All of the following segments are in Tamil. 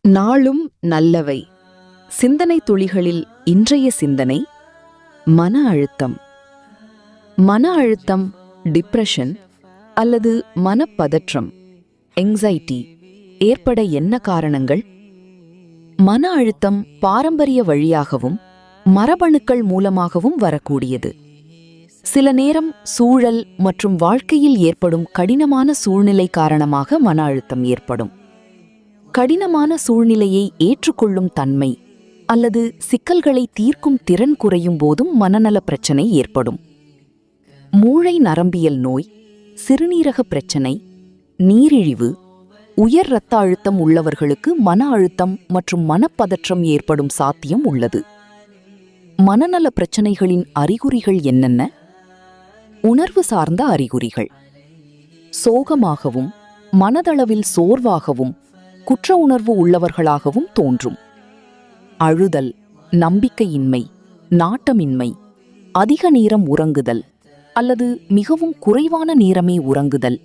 நாளும் நல்லவை. சிந்தனை துளிகளில் இன்றைய சிந்தனை மன அழுத்தம். மன அழுத்தம், டிப்ரெஷன் அல்லது மனப்பதற்றம், எங்ஸைட்டி ஏற்பட என்ன காரணங்கள்? மன அழுத்தம் பாரம்பரிய வழியாகவும் மரபணுக்கள் மூலமாகவும் வரக்கூடியது. சில நேரம் சூழல் மற்றும் வாழ்க்கையில் ஏற்படும் கடினமான சூழ்நிலை காரணமாக மன அழுத்தம் ஏற்படும். கடினமான சூழ்நிலையை ஏற்றுக்கொள்ளும் தன்மை அல்லது சிக்கல்களை தீர்க்கும் திறன் குறையும் போதும் மனநல பிரச்சனை ஏற்படும். மூளை நரம்பியல் நோய், சிறுநீரக பிரச்சனை, நீரிழிவு, உயர் இரத்த அழுத்தம் உள்ளவர்களுக்கு மன அழுத்தம் மற்றும் மனப்பதற்றம் ஏற்படும் சாத்தியம் உள்ளது. மனநல பிரச்சனைகளின் அறிகுறிகள் என்னென்ன? உணர்வு சார்ந்த அறிகுறிகள்: சோகமாகவும் மனதளவில் சோர்வாகவும் குற்ற உணர்வு உள்ளவர்களாகவும் தோன்றும். அழுதல், நம்பிக்கையின்மை, நாட்டமின்மை, அதிக நேரம் உறங்குதல் அல்லது மிகவும் குறைவான நேரமே உறங்குதல்,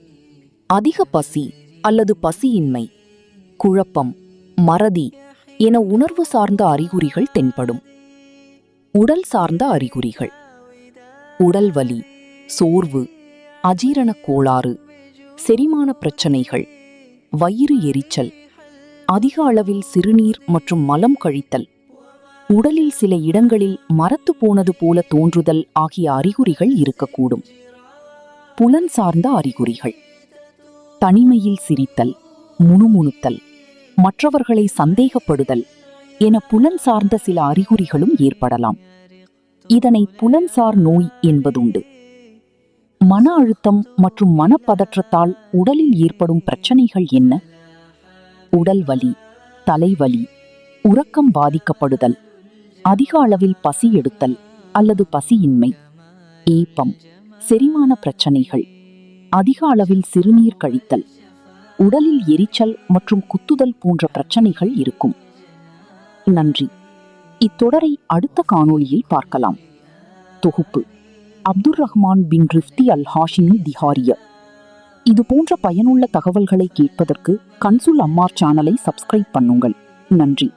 அதிக பசி அல்லது பசியின்மை, குழப்பம், மறதி என உணர்வு சார்ந்த அறிகுறிகள் தென்படும். உடல் சார்ந்த அறிகுறிகள்: உடல் வலி, சோர்வு, அஜீரணக் கோளாறு, செரிமான பிரச்சனைகள், வயிறு எரிச்சல், அதிக அளவில் சிறுநீர் மற்றும் மலம் கழித்தல், உடலில் சில இடங்களில் மரத்து போனது போல தோன்றுதல் ஆகிய அறிகுறிகள் இருக்கக்கூடும். புலன் சார்ந்த அறிகுறிகள்: தனிமையில் சிரித்தல், முணுமுணுத்தல், மற்றவர்களை சந்தேகப்படுதல் என புலன் சார்ந்த சில அறிகுறிகளும் ஏற்படலாம். இதனை புலன்சார் நோய் என்பதுண்டு. மன அழுத்தம் மற்றும் மனப்பதற்றத்தால் உடலில் ஏற்படும் பிரச்சனைகள் என்ன? உடல் வலி, தலைவலி, உறக்கம் பாதிக்கப்படுதல், அதிக அளவில் பசி எடுத்தல் அல்லது பசியின்மை, ஏப்பம், செரிமான பிரச்சனைகள், அதிக அளவில் சிறுநீர் கழித்தல், உடலில் எரிச்சல் மற்றும் குத்துதல் போன்ற பிரச்சனைகள் இருக்கும். நன்றி. இத்தொடரை அடுத்த காணொளியில் பார்க்கலாம். தொகுப்பு: அப்துர் ரஹ்மான் பின் ரிஃப்தி அல் ஹாஷிமி திஹாரிய. இது போன்ற பயனுள்ள தகவல்களை கேட்பதற்கு கன்சுல் அம்மார் சேனலை சப்ஸ்கிரைப் பண்ணுங்கள். நன்றி.